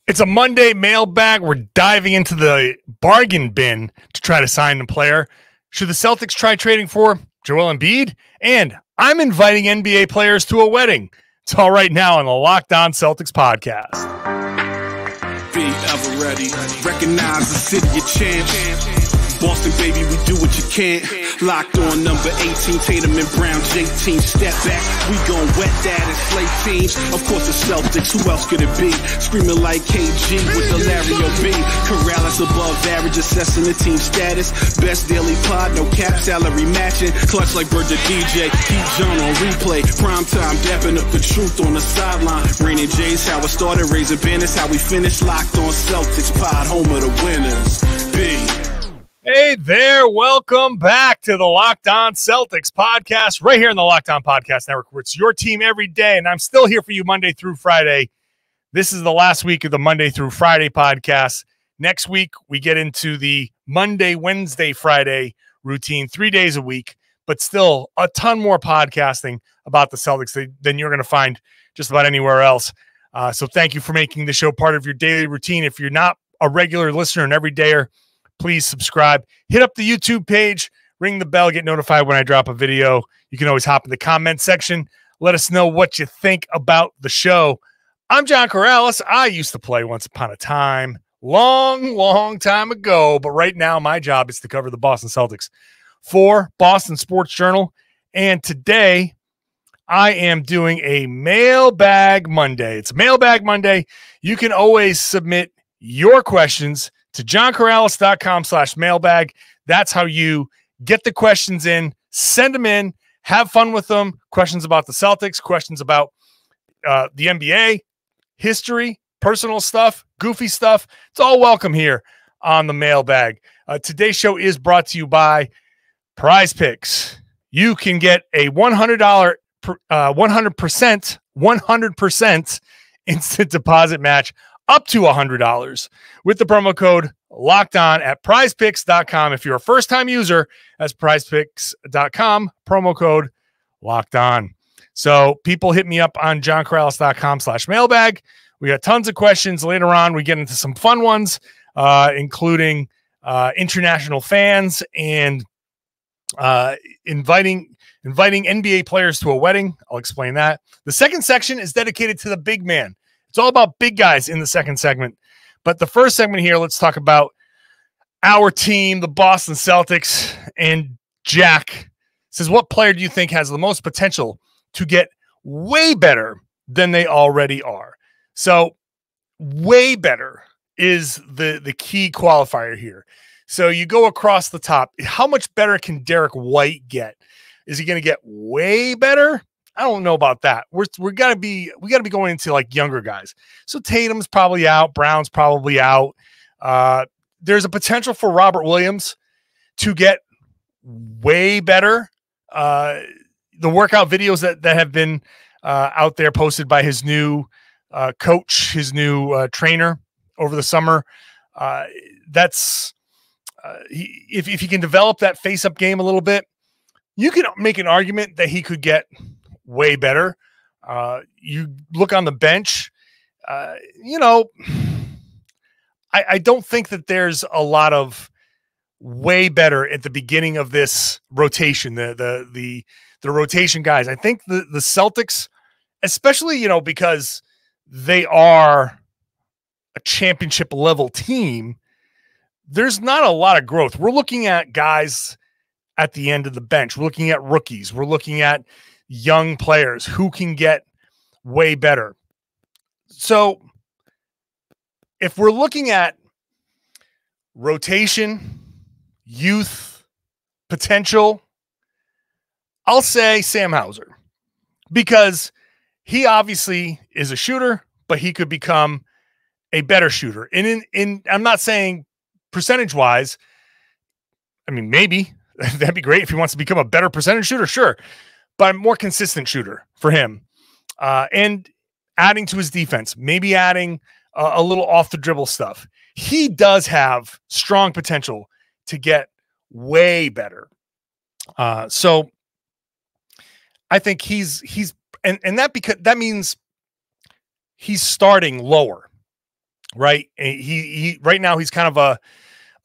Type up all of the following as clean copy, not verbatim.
It's a Monday mailbag. We're diving into the bargain bin to try to sign the player. Should the Celtics try trading for Joel Embiid? And I'm inviting NBA players to a wedding. It's all right now on the Locked On Celtics podcast. Be ever ready. Recognize the city of champs. Boston, baby, we do what you can't. Locked on number 18, Tatum and Brown, J-team. Step back, we gon' wet that and slay teams. Of course the Celtics, who else could it be? Screaming like KG with the Larry O.B. Karalis above average, assessing the team status. Best daily pod, no cap salary matching. Clutch like Bird the DJ, keep John on replay. Prime time, dapping up the truth on the sideline. Raining J's, how it started, raising banners, how we finished. Locked on Celtics pod, home of the winners. B. Hey there, welcome back to the Locked On Celtics podcast, right here in the Locked On Podcast Network, where it's your team every day, and I'm still here for you Monday through Friday. This is the last week of the Monday through Friday podcast. Next week, we get into the Monday, Wednesday, Friday routine, 3 days a week, but still a ton more podcasting about the Celtics than you're going to find just about anywhere else. So thank you for making the show part of your daily routine. If you're not a regular listener and everydayer, please subscribe, hit up the YouTube page, ring the bell, get notified when I drop a video. You can always hop in the comment section. Let us know what you think about the show. I'm John Karalis. I used to play once upon a time, long time ago, but right now my job is to cover the Boston Celtics for Boston Sports Journal. And today I am doing a Mailbag Monday. It's a Mailbag Monday. You can always submit your questions to johnkaralis.com/mailbag. That's how you get the questions in, send them in, have fun with them. Questions about the Celtics, questions about the NBA, history, personal stuff, goofy stuff. It's all welcome here on the mailbag. Today's show is brought to you by PrizePicks. You can get a $100 100% instant deposit match up to $100 with the promo code Locked On at PrizePicks.com. If you're a first-time user, that's PrizePicks.com, promo code Locked On. So people hit me up on johnkaralis.com/mailbag. We got tons of questions. Later on, we get into some fun ones, including international fans and inviting NBA players to a wedding. I'll explain that. The second section is dedicated to the big man. It's all about big guys in the second segment. But the first segment here, let's talk about our team, the Boston Celtics. And Jack says, what player do you think has the most potential to get way better than they already are? So way better is the key qualifier here. So you go across the top. How much better can Derek White get? Is he going to get way better? I don't know about that. We gotta be going into like younger guys. So Tatum's probably out, Brown's probably out. There's a potential for Robert Williams to get way better. The workout videos that have been out there posted by his new coach, his new trainer over the summer. If he can develop that face-up game a little bit, you can make an argument that he could get way better. You look on the bench, I don't think that there's a lot of way better at the beginning of this rotation, the rotation guys. I think the Celtics, especially, because they are a championship level team, there's not a lot of growth. We're looking at guys at the end of the bench. We're looking at rookies. We're looking at young players who can get way better. So if we're looking at rotation, youth, potential, I'll say Sam Hauser, because he obviously is a shooter, but he could become a better shooter. And I'm not saying percentage-wise, I mean, maybe that'd be great if he wants to become a better percentage shooter, sure. But a more consistent shooter for him. And adding to his defense, maybe adding a little off the dribble stuff. He does have strong potential to get way better. So I think that means he's starting lower. right? He right now he's kind of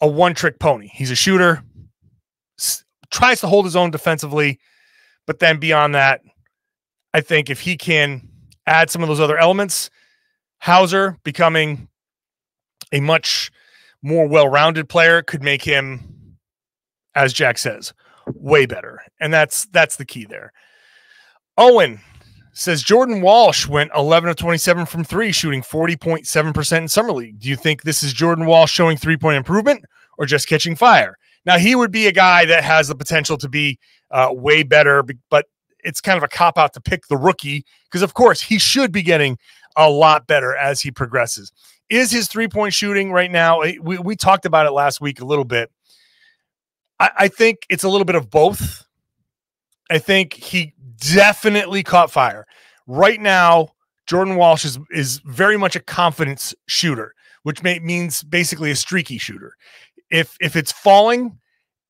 a one-trick pony. He's a shooter, tries to hold his own defensively, but then beyond that, I think if he can add some of those other elements, Hauser becoming a much more well-rounded player could make him, as Jack says, way better. And that's the key there. Owen says Jordan Walsh went 11 of 27 from three, shooting 40.7% in Summer League. Do you think this is Jordan Walsh showing three-point improvement or just catching fire? Now, he would be a guy that has the potential to be way better, but it's kind of a cop-out to pick the rookie because, of course, he should be getting a lot better as he progresses. Is his three-point shooting right now, we talked about it last week a little bit. I think it's a little bit of both. I think he definitely caught fire. Right now, Jordan Walsh is very much a confidence shooter, which means basically a streaky shooter. If it's falling,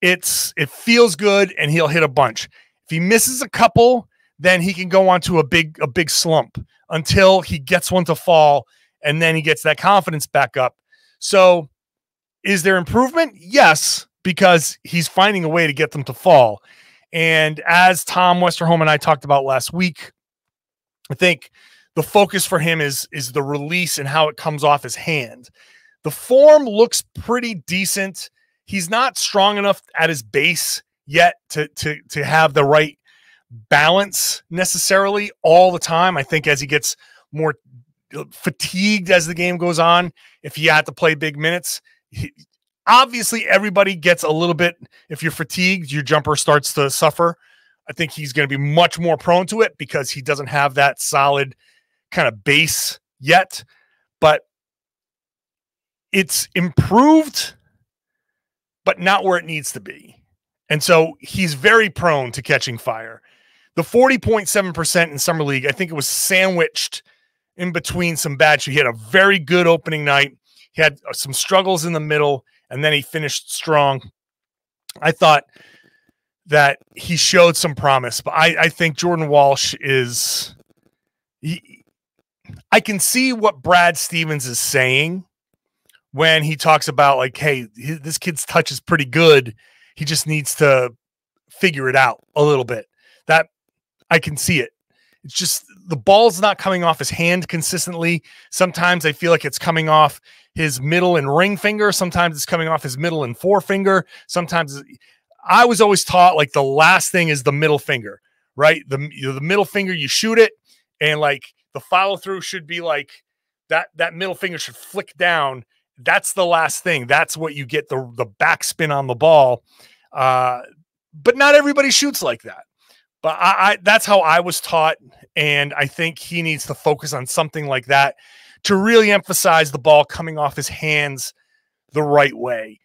it feels good and he'll hit a bunch. If he misses a couple, then he can go on to a big slump until he gets one to fall, and then he gets that confidence back up. So is there improvement? Yes, because he's finding a way to get them to fall. And as Tom Westerholm and I talked about last week, I think the focus for him is the release and how it comes off his hand. The form looks pretty decent. He's not strong enough at his base yet to have the right balance necessarily all the time. I think as he gets more fatigued as the game goes on, if he had to play big minutes, obviously everybody gets a little bit. If you're fatigued, your jumper starts to suffer. I think he's going to be much more prone to it because he doesn't have that solid kind of base yet, but it's improved, but not where it needs to be. And so he's very prone to catching fire. The 40.7% in Summer League, I think it was sandwiched in between some bad shots. He had a very good opening night. He had some struggles in the middle, and then he finished strong. I thought that he showed some promise, but I think Jordan Walsh is I can see what Brad Stevens is saying when he talks about, like, hey, this kid's touch is pretty good. He just needs to figure it out a little bit. That I can see it. It's just the ball's not coming off his hand consistently. Sometimes I feel like it's coming off his middle and ring finger. Sometimes it's coming off his middle and forefinger. Sometimes I was always taught like the last thing is the middle finger, right? The middle finger, you shoot it, and like the follow through should be like that middle finger should flick down. That's the last thing. That's what you get the backspin on the ball. But not everybody shoots like that. But that's how I was taught, and I think he needs to focus on something like that to really emphasize the ball coming off his hands the right way.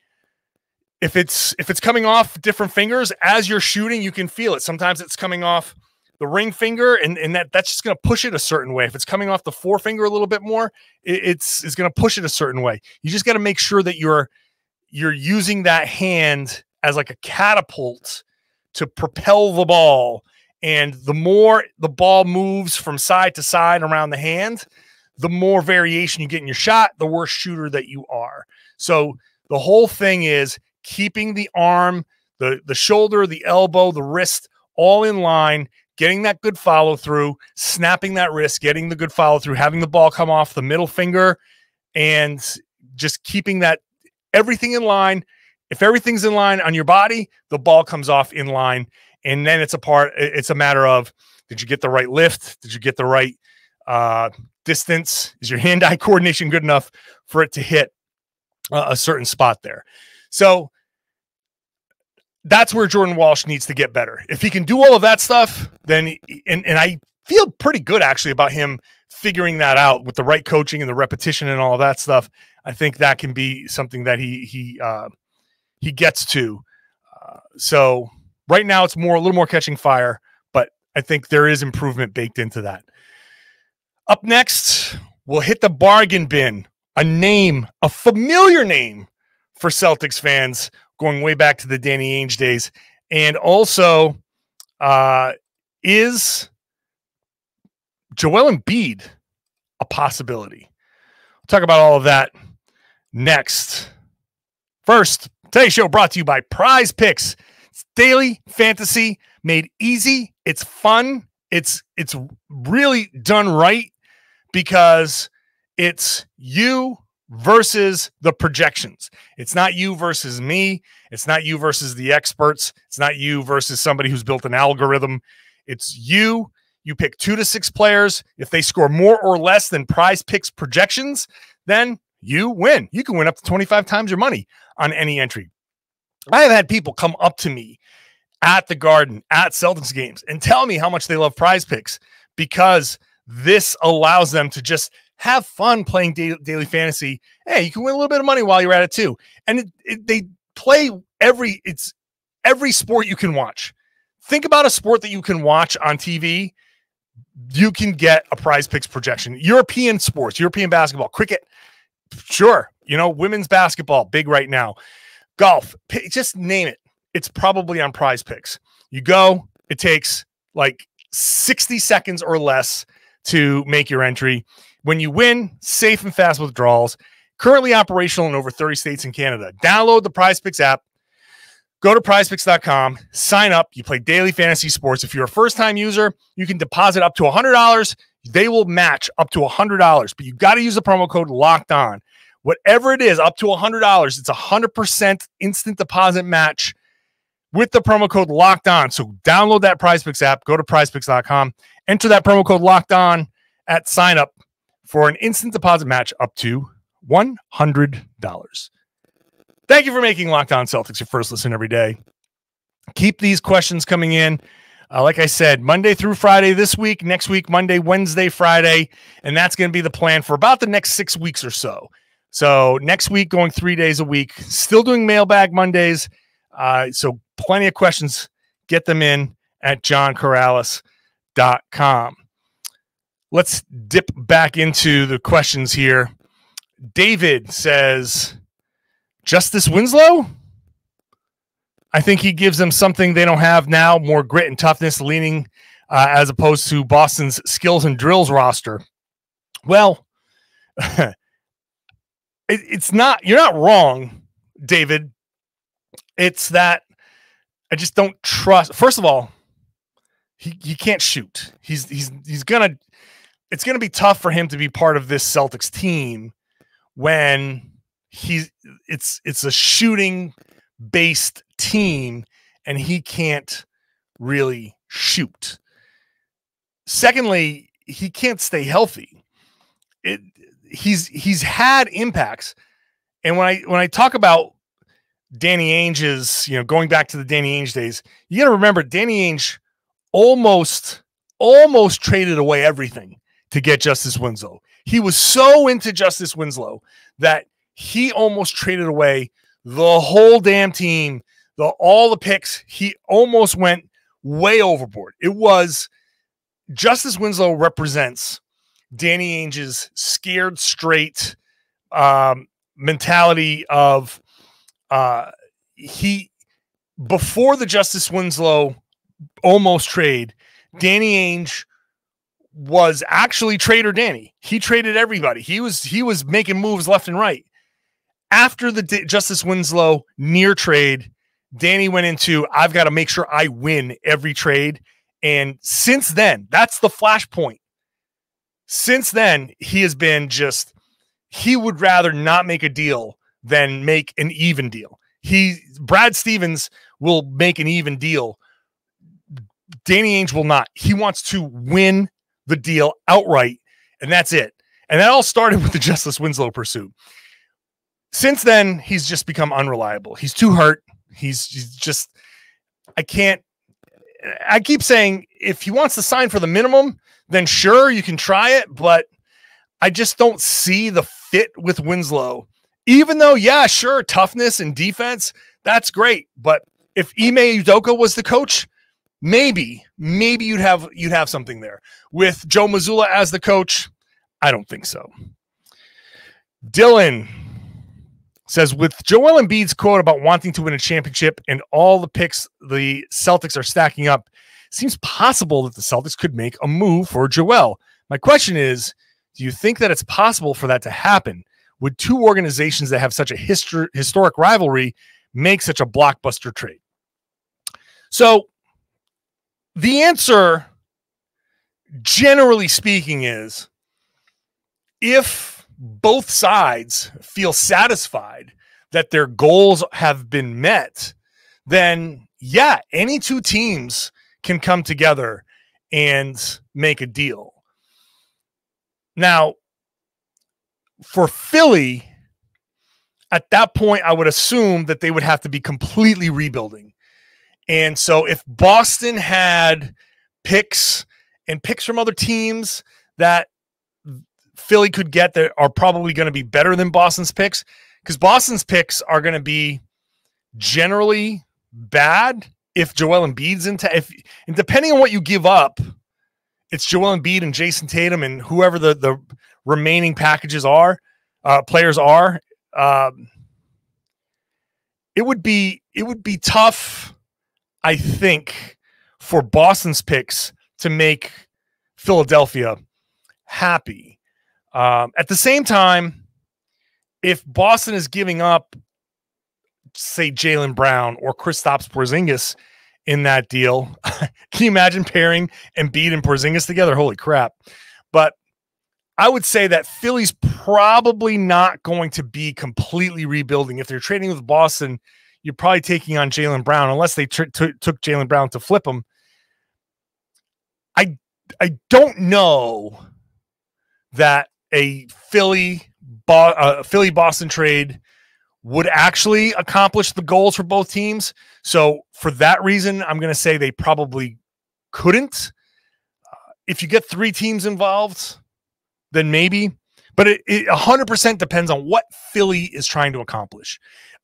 If it's coming off different fingers as you're shooting, you can feel it. Sometimes it's coming off the ring finger, and that's just going to push it a certain way. If it's coming off the forefinger a little bit more, it's going to push it a certain way. You just got to make sure that you're using that hand as like a catapult to propel the ball. And the more the ball moves from side to side around the hand, the more variation you get in your shot, the worse shooter that you are. So the whole thing is keeping the arm, the shoulder, the elbow, the wrist all in line, getting that good follow through, snapping that wrist, getting the good follow through, having the ball come off the middle finger, and just keeping that everything in line. If everything's in line on your body, the ball comes off in line. And then it's a matter of, did you get the right lift? Did you get the right distance? Is your hand-eye coordination good enough for it to hit a certain spot there? So that's where Jordan Walsh needs to get better. If he can do all of that stuff, then and I feel pretty good actually about him figuring that out with the right coaching and the repetition and all of that stuff. I think that can be something that he gets to. So right now it's a little more catching fire, but I think there is improvement baked into that. Up next, we'll hit the bargain bin. A familiar name for Celtics fans going way back to the Danny Ainge days. And also, is Joel Embiid a possibility? talk about all of that next. First, today's show brought to you by PrizePicks. It's daily fantasy made easy. It's fun. It's really done right because it's you versus the projections. It's not you versus me. It's not you versus the experts. It's not you versus somebody who's built an algorithm. It's you. You pick 2 to 6 players. If they score more or less than PrizePicks projections, then you win. You can win up to 25 times your money on any entry. I have had people come up to me at the Garden, at Celtics games, and tell me how much they love PrizePicks because this allows them to just have fun playing daily fantasy. Hey, you can win a little bit of money while you're at it too. And they play every sport you can watch. Think about a sport that you can watch on TV. You can get a PrizePicks projection. European sports, European basketball, cricket, sure. Women's basketball, big right now. Golf, just name it. It's probably on PrizePicks. You go, it takes like 60 seconds or less to make your entry. When you win, safe and fast withdrawals. Currently operational in over 30 states and Canada. Download the PrizePicks app. Go to prizepicks.com, sign up. You play daily fantasy sports. If you're a first-time user, you can deposit up to $100. They will match up to $100, but you got to use the promo code Locked On. Whatever it is, up to $100, it's 100% instant deposit match with the promo code Locked On. So download that PrizePicks app, go to prizepicks.com, enter that promo code Locked On at sign up for an instant deposit match up to $100. Thank you for making Locked On Celtics your first listen every day. Keep these questions coming in. Like I said, Monday through Friday this week, next week, Monday, Wednesday, Friday, and that's going to be the plan for about the next 6 weeks or so. So next week, going 3 days a week, still doing Mailbag Mondays. So plenty of questions. Get them in at johnkaralis.com. Let's dip back into the questions here. David says, Justice Winslow? I think he gives them something they don't have now, more grit and toughness, leaning as opposed to Boston's skills and drills roster. Well, it's not, you're not wrong, David. It's that I just don't trust. First of all, he can't shoot. It's going to be tough for him to be part of this Celtics team when it's a shooting based team and he can't really shoot. Secondly, he can't stay healthy. He's had impacts. And when I talk about Danny Ainge's, going back to the Danny Ainge days, you got to remember Danny Ainge almost traded away everything to get Justice Winslow. He was so into Justice Winslow that he almost traded away the whole damn team, all the picks. He almost went way overboard. It was Justice Winslow represents Danny Ainge's scared straight mentality of before the Justice Winslow almost trade, Danny Ainge was actually Trader Danny. He traded everybody. He was making moves left and right. After the Justice Winslow near trade, Danny went into, I've got to make sure I win every trade. And since then, that's the flashpoint. Since then, he has been he would rather not make a deal than make an even deal. Brad Stevens will make an even deal. Danny Ainge will not. He wants to win the deal outright, and that's it. And that all started with the Justice Winslow pursuit. Since then, he's just become unreliable. He's too hurt. He's just, I keep saying, if he wants to sign for the minimum, then sure, you can try it, but I just don't see the fit with Winslow. Even though, yeah, sure, toughness and defense, that's great. But if Ime Udoka was the coach, maybe you'd have something there. With Joe Mazzulla as the coach, I don't think so. Dylan says, with Joel Embiid's quote about wanting to win a championship and all the picks the Celtics are stacking up, it seems possible that the Celtics could make a move for Joel. My question is, Do you think that it's possible for that to happen? Would two organizations that have such a historic rivalry make such a blockbuster trade? So the answer, generally speaking, is if both sides feel satisfied that their goals have been met, then yeah, any two teams can come together and make a deal. Now, for Philly, at that point, I would assume that they would have to be completely rebuilding. And so if Boston had picks and picks from other teams that Philly could get that are probably going to be better than Boston's picks, because Boston's picks are going to be generally bad if Joel Embiid's and depending on what you give up, it's Joel Embiid and Jayson Tatum and whoever the remaining packages are, players are. It would be tough, I think, for Boston's picks to make Philadelphia happy. At the same time, if Boston is giving up, say, Jaylen Brown or Kristaps Porzingis in that deal, can you imagine pairing Embiid and Porzingis together? Holy crap. But I would say that Philly's probably not going to be completely rebuilding. If they're trading with Boston, you're probably taking on Jaylen Brown, unless they took Jaylen Brown to flip him. I don't know that a Philly-Boston trade would actually accomplish the goals for both teams. So for that reason, I'm going to say they probably couldn't. If you get three teams involved, then maybe. But it 100% depends on what Philly is trying to accomplish.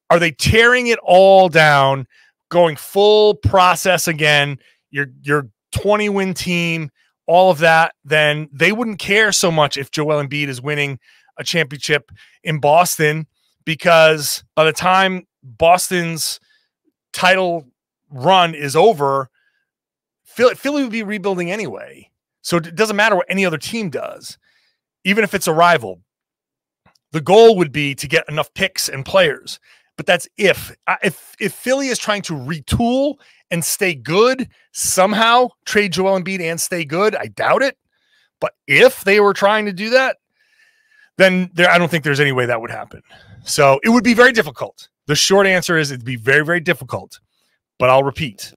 Are they tearing it all down, going full process again, your 20-win team, all of that, then they wouldn't care so much if Joel Embiid is winning a championship in Boston, because by the time Boston's title run is over, Philly would be rebuilding anyway. So it doesn't matter what any other team does, even if it's a rival. The goal would be to get enough picks and players. But that's if Philly is trying to retool and stay good, somehow trade Joel Embiid and stay good, I doubt it. But if they were trying to do that, then I don't think there's any way that would happen. So it would be very difficult. The short answer is it'd be very, very difficult. But I'll repeat,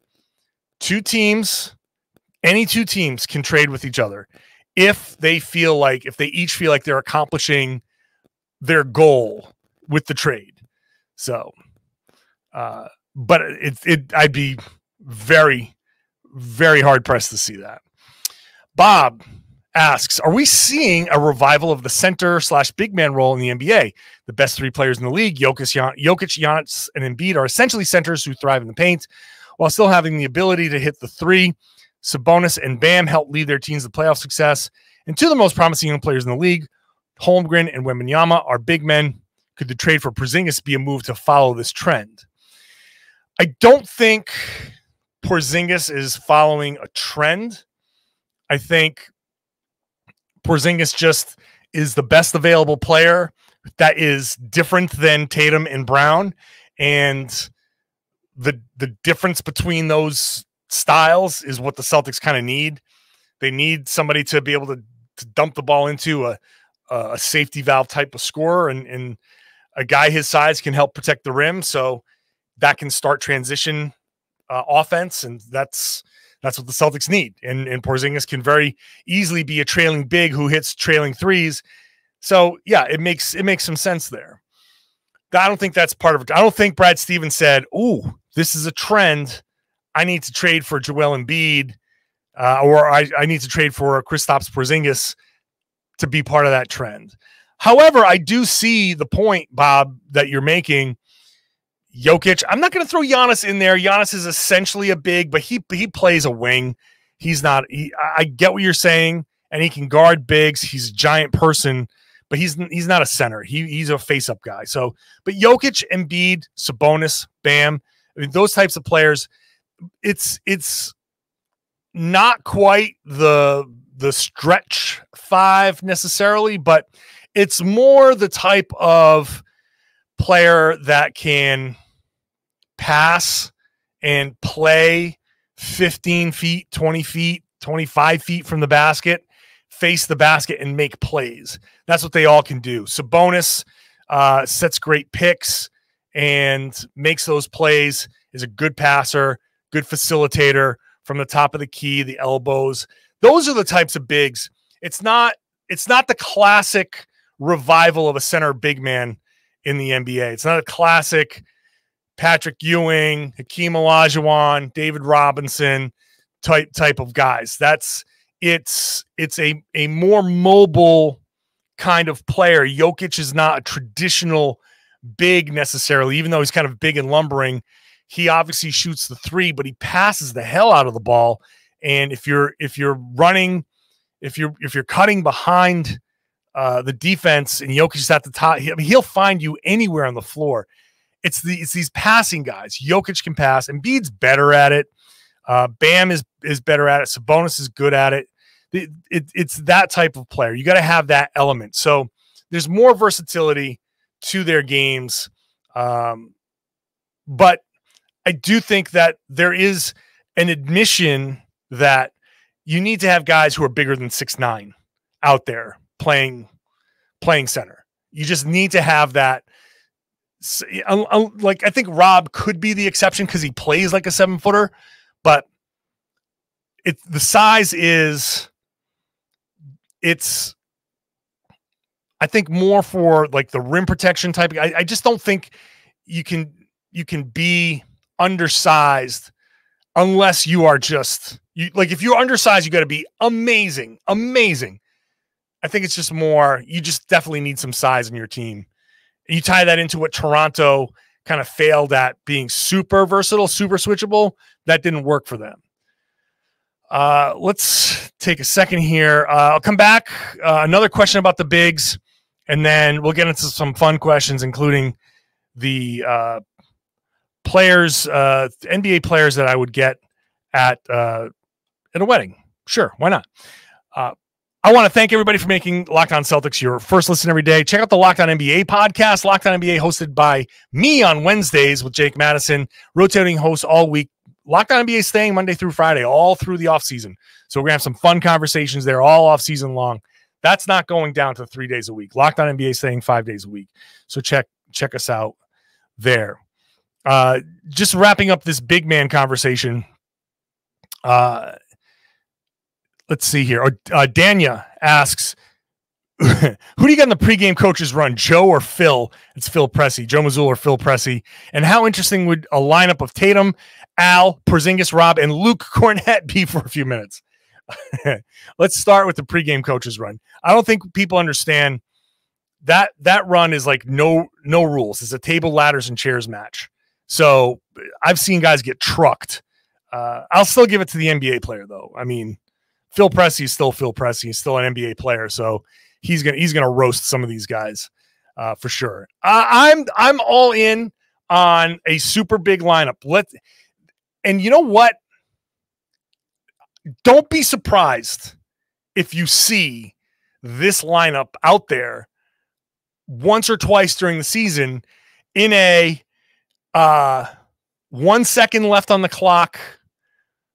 any two teams can trade with each other if they each feel like they're accomplishing their goal with the trade. So, but I'd be very, very hard pressed to see that. Bob asks, are we seeing a revival of the center/big man role in the NBA? The best three players in the league, Jokic, Giannis, and Embiid, are essentially centers who thrive in the paint while still having the ability to hit the three. Sabonis and Bam help lead their teams to playoff success. And two of the most promising young players in the league, Holmgren and Wembanyama, are big men. Could the trade for Porzingis be a move to follow this trend? I don't think Porzingis is following a trend. I think Porzingis just is the best available player that is different than Tatum and Brown. And the difference between those styles is what the Celtics kind of need. They need somebody to be able to dump the ball into a safety valve type of scorer, and a guy his size can help protect the rim. So that can start transition offense. And that's what the Celtics need. And Porzingis can very easily be a trailing big who hits trailing threes. So yeah, it makes some sense there. I don't think that's part of it. I don't think Brad Stevens said, "Ooh, this is a trend. I need to trade for Joel Embiid, or I need to trade for Kristaps Porzingis to be part of that trend." However, I do see the point, Bob, that you're making. Jokic, I'm not going to throw Giannis in there. Giannis is essentially a big, but he plays a wing. He's not. I get what you're saying, and he can guard bigs. He's a giant person, but he's not a center. He's a face-up guy. So, but Jokic, Embiid, Sabonis, Bam, I mean, those types of players, it's not quite the the stretch five necessarily, but it's more the type of player that can pass and play 15 feet, 20 feet, 25 feet from the basket, face the basket, and make plays. That's what they all can do. Sabonis sets great picks and makes those plays, is a good passer, good facilitator from the top of the key, the elbows. Those are the types of bigs. It's not the classic revival of a center big man in the NBA. It's not a classic Patrick Ewing, Hakeem Olajuwon, David Robinson type of guys. It's a more mobile kind of player. Jokic is not a traditional big necessarily, even though he's kind of big and lumbering. He obviously shoots the three, but he passes the hell out of the ball. And if you're cutting behind the defense and Jokic is at the top, he'll find you anywhere on the floor. It's these passing guys. Jokic can pass. Embiid's better at it. Bam is better at it. Sabonis is good at it. It's that type of player. You got to have that element. So there's more versatility to their games. But I do think that there is an admission that you need to have guys who are bigger than 6'9" out there playing center. You just need to have that. Like, I think Rob could be the exception because he plays like a 7-footer, but the size is, I think, more for like the rim protection type. I just don't think you can be undersized unless you are just like, if you're undersized, you got to be amazing. I think it's just more, you just definitely need some size in your team. You tie that into what Toronto kind of failed at, being super versatile, super switchable. That didn't work for them. Let's take a second here. I'll come back. Another question about the bigs, and then we'll get into some fun questions, including the players, NBA players that I would get at a wedding. Sure, why not? I want to thank everybody for making Locked On Celtics your first listen every day. Check out the Locked On NBA podcast. Locked On NBA hosted by me on Wednesdays with Jake Madison, rotating hosts all week. Locked On NBA staying Monday through Friday, all through the offseason. So we're going to have some fun conversations there all offseason long. That's not going down to 3 days a week. Locked On NBA staying 5 days a week. So check us out there. Just wrapping up this big man conversation. Let's see here. Danya asks, who do you got in the pregame coaches run, Joe or Phil? It's Phil Pressey, Joe Mazzulla or Phil Pressey. And how interesting would a lineup of Tatum, Al, Porzingis, Rob, and Luke Cornett be for a few minutes? Let's start with the pregame coaches run. I don't think people understand that run is like no rules. It's a table, ladders, and chairs match. So I've seen guys get trucked. I'll still give it to the NBA player, though. I mean, Phil Pressey is still Phil Pressey. He's still an NBA player, so he's gonna roast some of these guys for sure. I'm all in on a super big lineup. And you know what? Don't be surprised if you see this lineup out there once or twice during the season in a 1 second left on the clock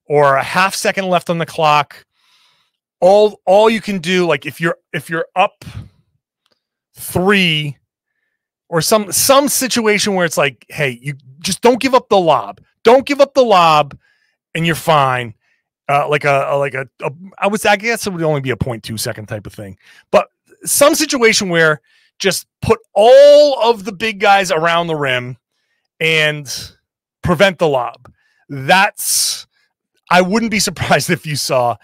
or a half second left on the clock. All you can do, like if you're up 3 or some situation where it's like, hey, you just don't give up the lob. Don't give up the lob and you're fine. I guess it would only be a 0.2 second type of thing. But some situation where just put all of the big guys around the rim and prevent the lob. I wouldn't be surprised if you saw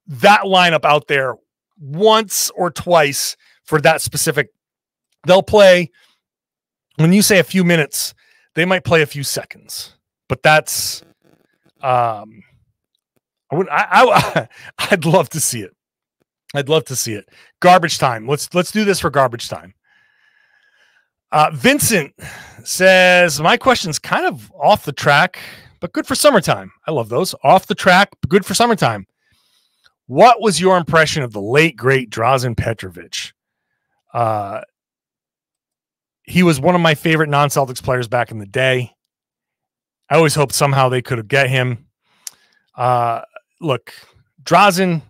that lineup out there once or twice for that specific. They'll play, when you say a few minutes, they might play a few seconds, but that's, I'd love to see it. I'd love to see it. Garbage time. Let's do this for garbage time. Vincent says, my question's kind of off the track, but good for summertime. I love those. Off the track, but good for summertime. What was your impression of the late, great Drazen Petrovic? He was one of my favorite non-Celtics players back in the day. I always hoped somehow they could have get him. Look, Drazen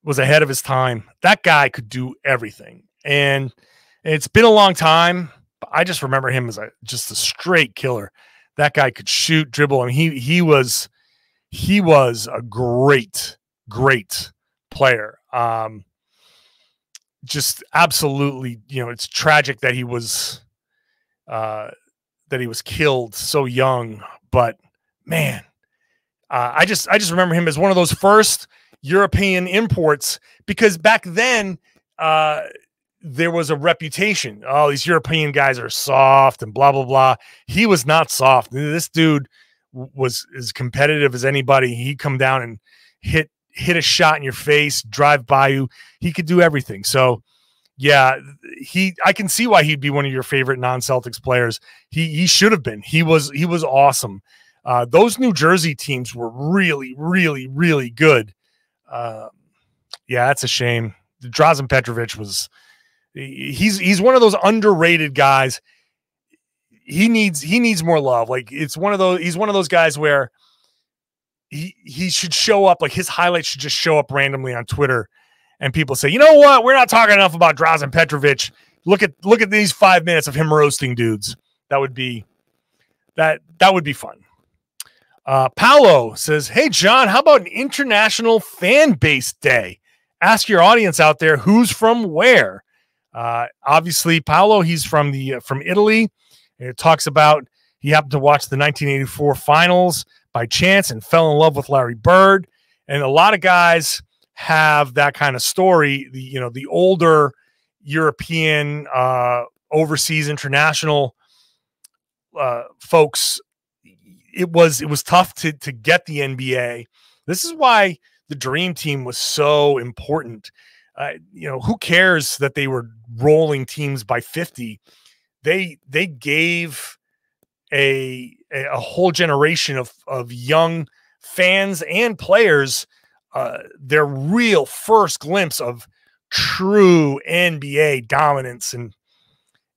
was ahead of his time. That guy could do everything. And it's been a long time, but I just remember him as just a straight killer. That guy could shoot, dribble, and he was a great player. Just absolutely, it's tragic that he was killed so young, but man, I just remember him as one of those first European imports, because back then there was a reputation. Oh, these European guys are soft and blah, blah, blah. He was not soft. This dude was as competitive as anybody. He'd come down and hit a shot in your face, drive by you. He could do everything. So yeah, I can see why he'd be one of your favorite non-Celtics players. He should have been. He was awesome. Those New Jersey teams were really, really, really good. Yeah, that's a shame. Drazen Petrovic he's one of those underrated guys. He needs more love. Like, he's one of those guys where he should show up, like his highlights should just show up randomly on Twitter, and people say, you know what, we're not talking enough about Drazen Petrovic. Look at these 5 minutes of him roasting dudes. That would be fun. Paolo says, hey John, how about an International Fan Base Day? Ask your audience out there who's from where. Obviously Paolo, he's from Italy. It talks about he happened to watch the 1984 finals by chance and fell in love with Larry Bird. And a lot of guys have that kind of story. The older European, overseas international folks, it was tough to get the NBA. This is why the Dream Team was so important. Who cares that they were rolling teams by 50? They gave a whole generation of young fans and players their real first glimpse of true NBA dominance, and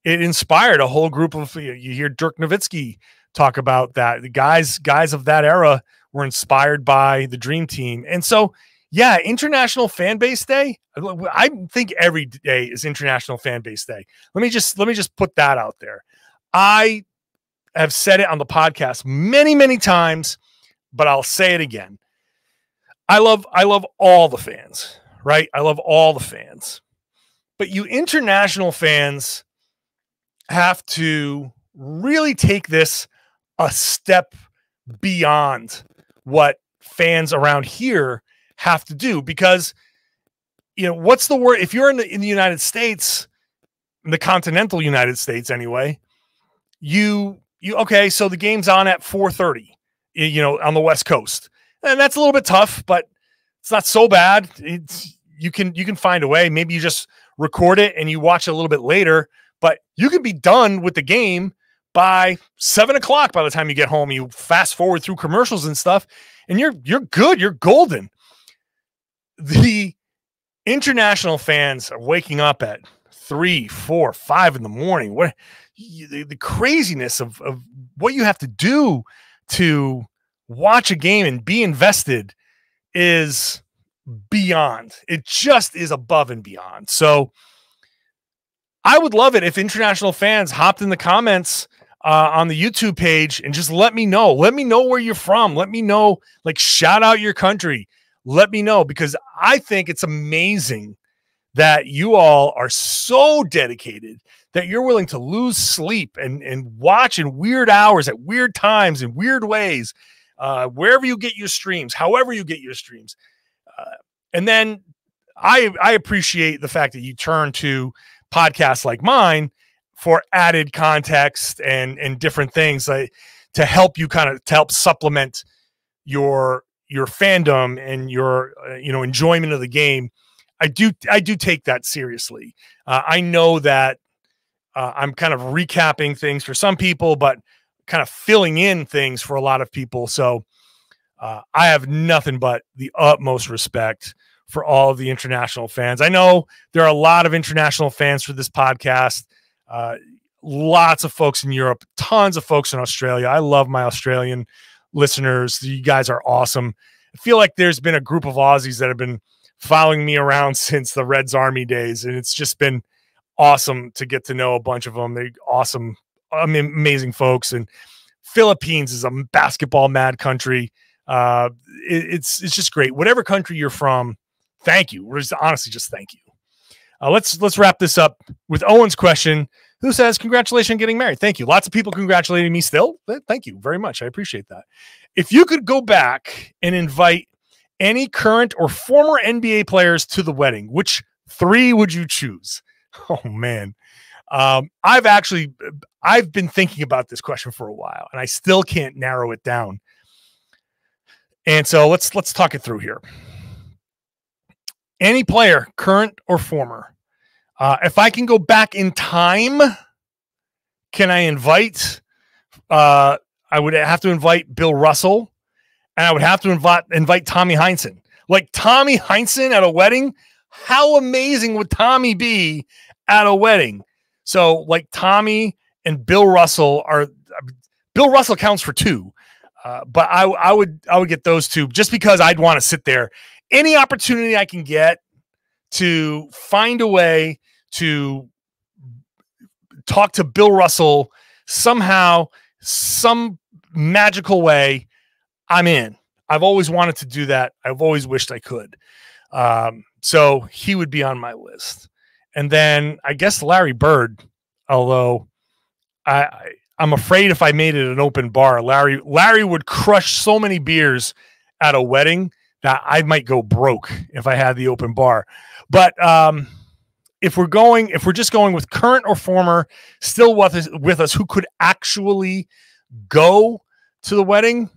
it inspired a whole group of, you hear Dirk Nowitzki talk about that. The guys of that era were inspired by the Dream Team. And so, yeah, International Fan Base Day. I think every day is International Fan Base Day. Let me just put that out there. I have said it on the podcast many, many times, but I'll say it again. I love all the fans, right? I love all the fans. But you international fans have to really take this a step beyond what fans around here have to do, because what's the word? If you're in the United States, in the continental United States anyway, okay, so the game's on at 4:30, on the West Coast, and that's a little bit tough, but it's not so bad. You can find a way. Maybe you just record it and you watch it a little bit later, but you can be done with the game by 7 o'clock. By the time you get home, you fast forward through commercials and stuff, and you're good. You're golden. The international fans are waking up at 3, 4, 5 in the morning. What the craziness of what you have to do to watch a game and be invested is beyond. It just is above and beyond. So I would love it if international fans hopped in the comments on the YouTube page and just let me know. Let me know where you're from. Let me know, like, shout out your country. Let me know, because I think it's amazing that you all are so dedicated that you're willing to lose sleep and watch in weird hours at weird times in weird ways, wherever you get your streams, however you get your streams. And then I appreciate the fact that you turn to podcasts like mine for added context and different things, to help you to help supplement your fandom and your enjoyment of the game. I do take that seriously. I know that I'm kind of recapping things for some people, but kind of filling in things for a lot of people. So I have nothing but the utmost respect for all of the international fans. I know there are a lot of international fans for this podcast. Lots of folks in Europe, tons of folks in Australia. I love my Australian listeners. You guys are awesome. I feel like there's been a group of Aussies that have been following me around since the Reds Army days, and it's just been awesome to get to know a bunch of them. They're awesome, amazing folks. And Philippines is a basketball mad country. It's just great. Whatever country you're from, thank you. Honestly, just thank you. Let's wrap this up with Owen's question, who says, congratulations on getting married. Thank you. Lots of people congratulating me still. Thank you very much. I appreciate that. If you could go back and invite any current or former NBA players to the wedding, which 3 would you choose? Oh man. I've been thinking about this question for a while, and I still can't narrow it down. And so let's talk it through here. Any player, current or former, if I can go back in time, can I invite? I would have to invite Bill Russell, and I would have to invite Tommy Heinsohn. Like Tommy Heinsohn at a wedding, how amazing would Tommy be at a wedding? So like Tommy and Bill Russell Bill Russell counts for 2, but I would get those 2 just because I'd want to sit there. Any opportunity I can get to find a way to talk to Bill Russell somehow, some magical way, I'm in. I've always wanted to do that. I've always wished I could. So he would be on my list. And then I guess Larry Bird, although I'm afraid if I made it an open bar, Larry would crush so many beers at a wedding that I might go broke if I had the open bar. But if we're just going with current or former still with us who could actually go to the wedding,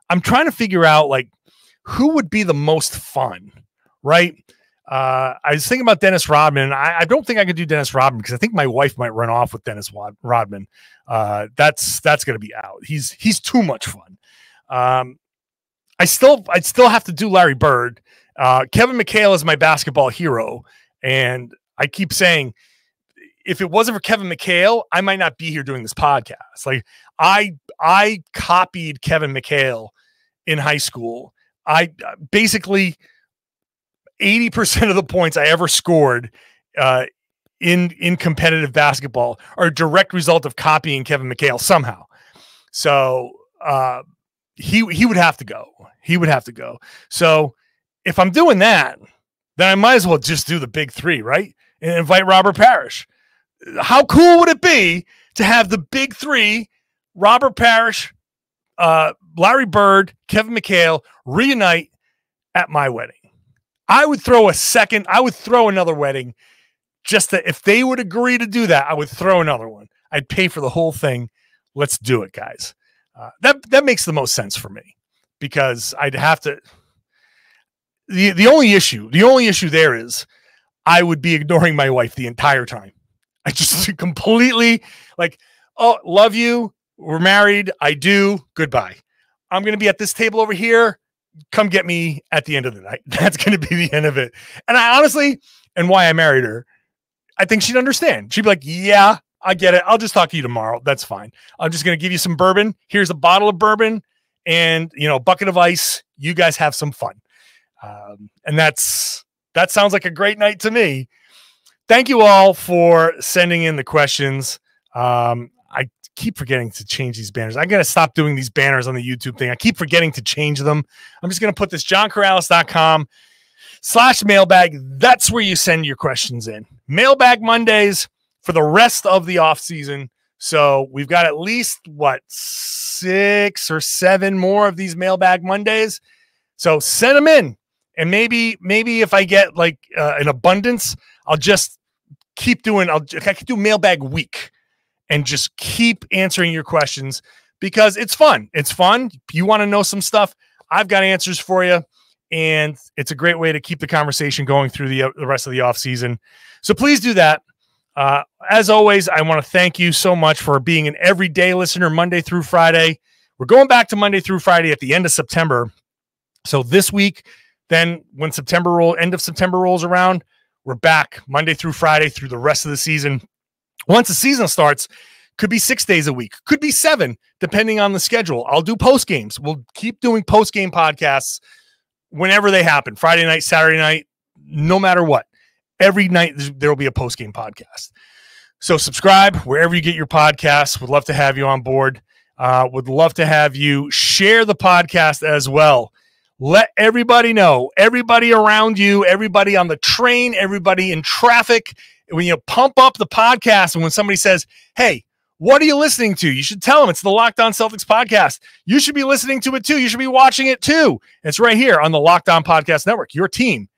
I'm trying to figure out like who would be the most fun, right? I was thinking about Dennis Rodman. I don't think I could do Dennis Rodman because I think my wife might run off with Dennis Rodman. That's going to be out. He's too much fun. I'd still have to do Larry Bird. Kevin McHale is my basketball hero, and I keep saying, if it wasn't for Kevin McHale, I might not be here doing this podcast. Like I copied Kevin McHale in high school. I basically 80% of the points I ever scored in competitive basketball are a direct result of copying Kevin McHale somehow. So he would have to go. He would have to go. So if I'm doing that, then I might as well just do the big 3, right? And invite Robert Parrish. How cool would it be to have the big 3, Robert Parrish, Larry Bird, Kevin McHale, reunite at my wedding? I would throw another wedding just that if they would agree to do that, I would throw another one. I'd pay for the whole thing. Let's do it, guys. That makes the most sense for me because I'd have to. The only issue there is I would be ignoring my wife the entire time. I just completely like, oh, love you. We're married. I do. Goodbye. I'm going to be at this table over here. Come get me at the end of the night. That's going to be the end of it. And I honestly, and why I married her, I think she'd understand. She'd be like, yeah, I get it. I'll just talk to you tomorrow. That's fine. I'm just going to give you some bourbon. Here's a bottle of bourbon and, a bucket of ice. You guys have some fun. And that sounds like a great night to me. Thank you all for sending in the questions. I keep forgetting to change these banners. I got to stop doing these banners on the YouTube thing. I keep forgetting to change them. I'm just going to put this johnkaralis.com/mailbag. That's where you send your questions in. Mailbag Mondays for the rest of the off season. So we've got at least 6 or 7 more of these Mailbag Mondays. So send them in. And maybe if I get like an abundance, I'll just keep doing. I could do Mailbag Week and just keep answering your questions because it's fun. It's fun. You want to know some stuff, I've got answers for you, and it's a great way to keep the conversation going through the rest of the off season. So please do that. As always, I want to thank you so much for being an everyday listener, Monday through Friday. We're going back to Monday through Friday at the end of September. So this week, then when end of September rolls around, we're back Monday through Friday through the rest of the season. Once the season starts, could be 6 days a week, could be 7, depending on the schedule. I'll do post games. We'll keep doing post game podcasts whenever they happen. Friday night, Saturday night, no matter what. Every night there will be a post game podcast. So subscribe wherever you get your podcasts. Would love to have you on board. Would love to have you share the podcast as well. Let everybody know, everybody around you, everybody on the train, everybody in traffic. When you pump up the podcast and when somebody says, hey, what are you listening to? You should tell them it's the Locked On Celtics podcast. You should be listening to it too. You should be watching it too. It's right here on the Locked On Podcast Network, your team